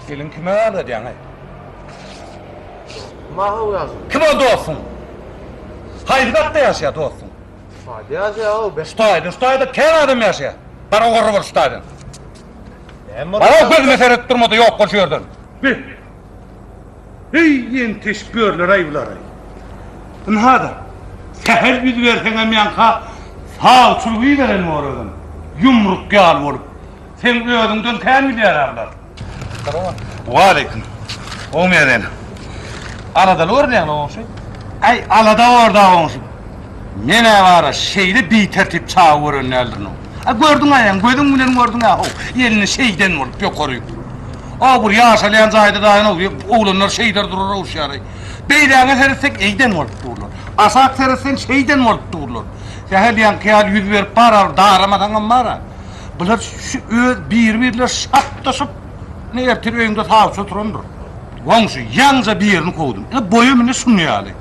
Gelin kime alacaksın? Mahu yazın. Kim o dostun? Hayrigat'ta yaşa dostun. Hadi yaşa o be. Staydı kim adam yaşa? Bana oğru var staydın. Bana o gözüme seyret durmadı yok konuşuyordun. Bir. Ey yentiş börler ayıvlar ay. Nada. Seher bir versen emyanka sağ çulguyu veren mi oradın? Yumruk gal olup. Sen ödünden ten milyar avlar. Aleyküm. O meyden. Arada orada olsun. Ay alada orada olsun. Mene var şeyde bir tertip çağırın öldürün. Gördün ayağın, gördün mü gördün ha? Elini şeyden vurup yok koruyor. Buraya aşalayan zahide dayan oluyor. Oğlanlar şeyler durur o şarayı. Beylağına sersek eyden vurup dururlar. Asak sersen şeyden vurup dururlar. Seheliyan kıyal yüz ver para dağıramadan amara. Bunlar şu birbirler şartlaşıp ne ertir önümde tavsa turundur. Onsu yalnızca bir yerini koydum. Boyumunu sunuyor hali.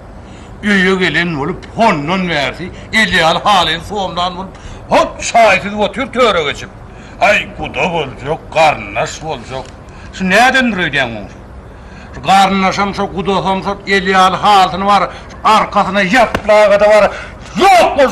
Üye gelen olup honnon verdi. İdeal halin soğumdan olup hop şahitiz otuyor töre geçip. Ay kuda olacak, karnaş olacak. Şu nereden duruyor onu? Şu karnaşım, şu kudasım, şu ideal halini var. Arkasına yaprağı da var. Yok mu?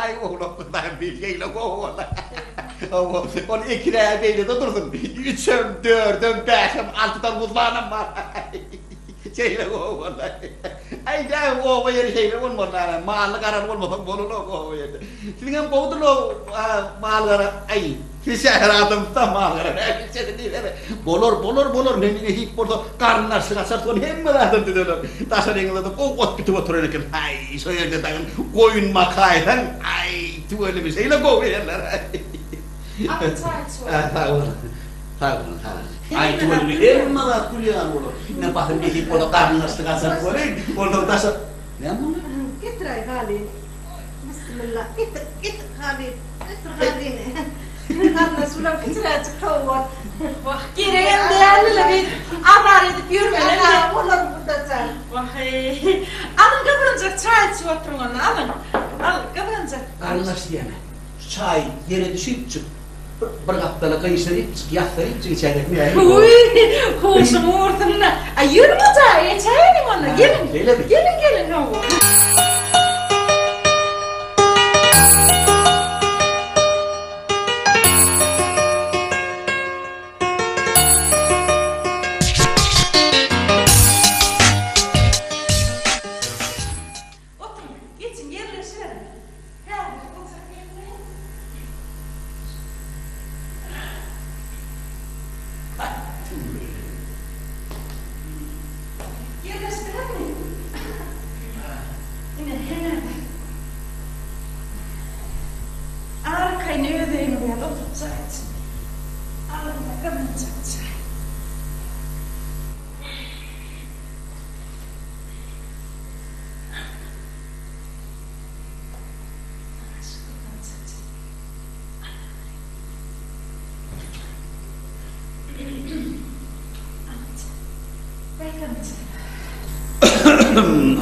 Ay oğlum ben bir şeyle kovala. On ikide beyni de dursun. Üçüm, dördüm, beşim, altıdan uzmanım var. Şeyle kovala. Ay ne o yeri şeyle olmadan mal karan olmadan bolulu o yeri. Sizin hem kovdulu mal karan ay. Kişi herhalde mal karan. Kişi değil bolur. Ne hiç burada karnlar sıkasar son hem mi lazım diyorlar. Taşa rengiyle de ot bitti oturuyorken. Ay söyledi takın koyun makaydan. Ay tuvalı bir şeyle kovuyorlar. Sağ olun. Ay tuvalı bir hem mi lazım kuruyan olur. Ne bakın bir hiç burada karnlar sıkasar koyun. Burada taşa. Ne bu? Getir ay Halil. Bismillah. Getir Halil. Getir Halil. Karnına sulam küçülecek kavur. Vah gireyim değerli bir adar edip yürümeler. Olur burada sen. Vah alın kıvırınacak çay içi oturun onu alın. Alın kıvırınacak. Karnlar diyeme. Çay yere düşüp çık. Bir kaptala kayıştırıp çık yaktırıp çık içeride mi? Uy hoşum uğurtunla. Ay yürüme çay içelim onu gelin. Gelin kavur.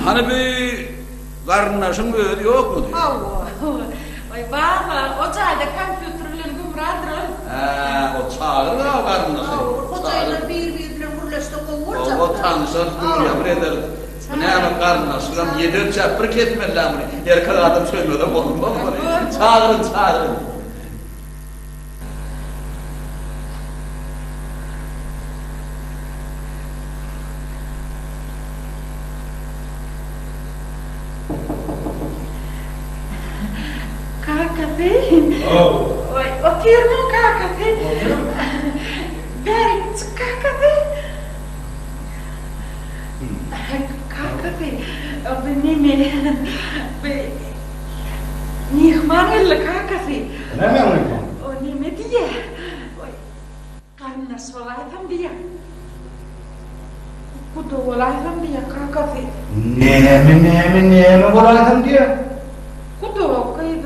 Hani bir karnınlaşın böyle yok mu diyor. Ay baba, o çayda kompüterle gümrandırın. O çağırır o karnınlaşın. Kocayla birbirine vurlaştı kovurca. tanışar, dünya bir eder. Ne ama karnına suram yedir çapır ketmeli amını. Erkek adam söylüyor da olmaz mı? Çağırın. Kakati. Oh. Oturma kakati. Berk kakati. Kakati. Benime. Nihmanel kakati. Ne mi? O nime diye. Karnına solaydım diye. Kudu olaydım diye kakati. Ne mi bulaydım diye? Kudu kıydım.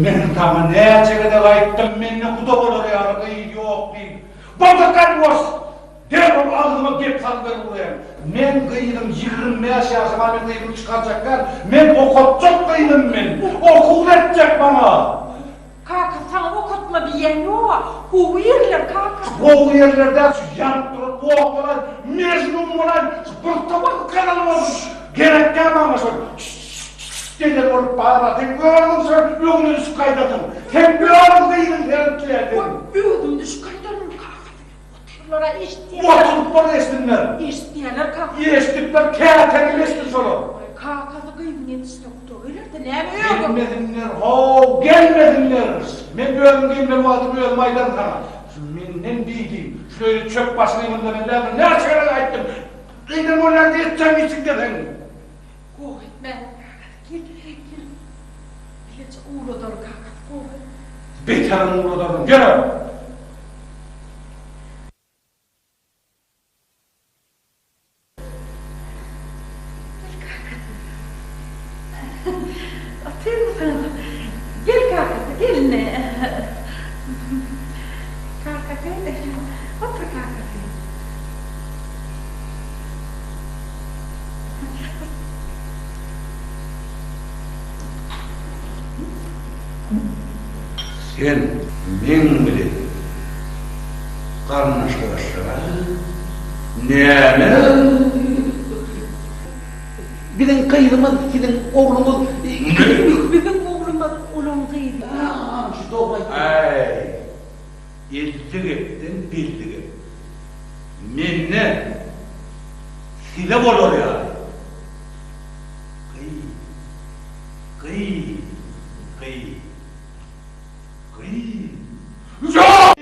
Men tamam ne çekede kayıttım men ne kuda olur ya yok değil. Bozakar boş. Derhal ağzıma gep saldır buraya. Men kıydım 25 yaşıma men kıydım çıkaracaklar. Men okutacak kıydım men. Okul edecek bana. Kaka sen okutma diyen yok. Bu yerler kaka. Bu yerlerde yanıp durup bu okular mecnun olan bırtımak kanalımız. Gerek gelmemiş. Gece olup bağıradın, gördüm sen yolunu düş kaydadın. Sen gördün değilim tertiyedin. Büyüdüm düş kaydarım kaka. Oturlara isteyenler. Oturup bana estinler. İsteyenler kaka. Yestikler, kâtekin estin sonra. Kaka'da kıyım yetişti kutu. Öyle de ne mi yok? Gelmedinler. Men böyle gelmem vardı böyle maydan sana. Menden bildiğim, şöyle çöp başına yanında ben ne açıklara ayttım. Kıydım oradan geçeceğim için dedin. Koy etme. Gel. Bilece uğradır kaka. Koy. Beterim uğradım, gel. Otur musun? Gel kaka. Gel ne? Kaka gel. Otur kaka. Sen men bilen karnaşlaşlar ne? Bilen kıyılmaz, bilen oğlumuz. Bizim oğlumuz onun kıydı. Şu doğru. Ay, ildik ettin, bildik ettin. Minne, hile olur ya. Kıy. Yok!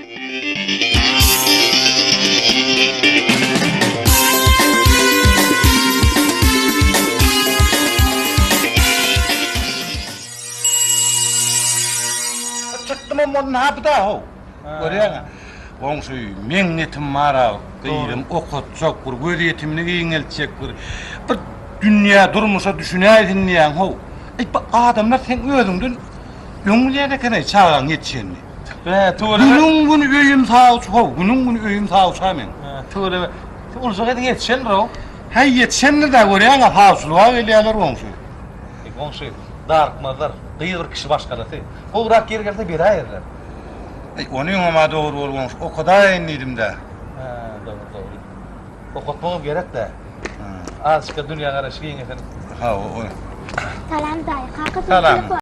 Çıktım ama ne yaptı o? Görüyor musun? Onun suyu, mengnetim mara, kıyırım, okutacak, göz yetimini giyinelecek, bir dünya durmuşa düşüneydin diyen o. Bu adamlar sen özündün, öngülerdekine çağıran yetişen mi? Günün günü öyüm sağ uç ho, günün günü öyüm sağ uç hemen. Tuğla uluşak edin yetişen o. Hay yetişenler de görüyor musun? Hasılığa geliyorlar onun suyu. Konuşuyor. Darıkmazlar. Kıyılır kişi başkanı. Bu bırak geri gelse bir ayırlar. Onun ama doğru olmuş, o kadar enniydim de. Doğru. Okutmam gerek de. Azıcık dünya karşı giyin efendim. Ha o. Salam dayı, kalkıp Salam.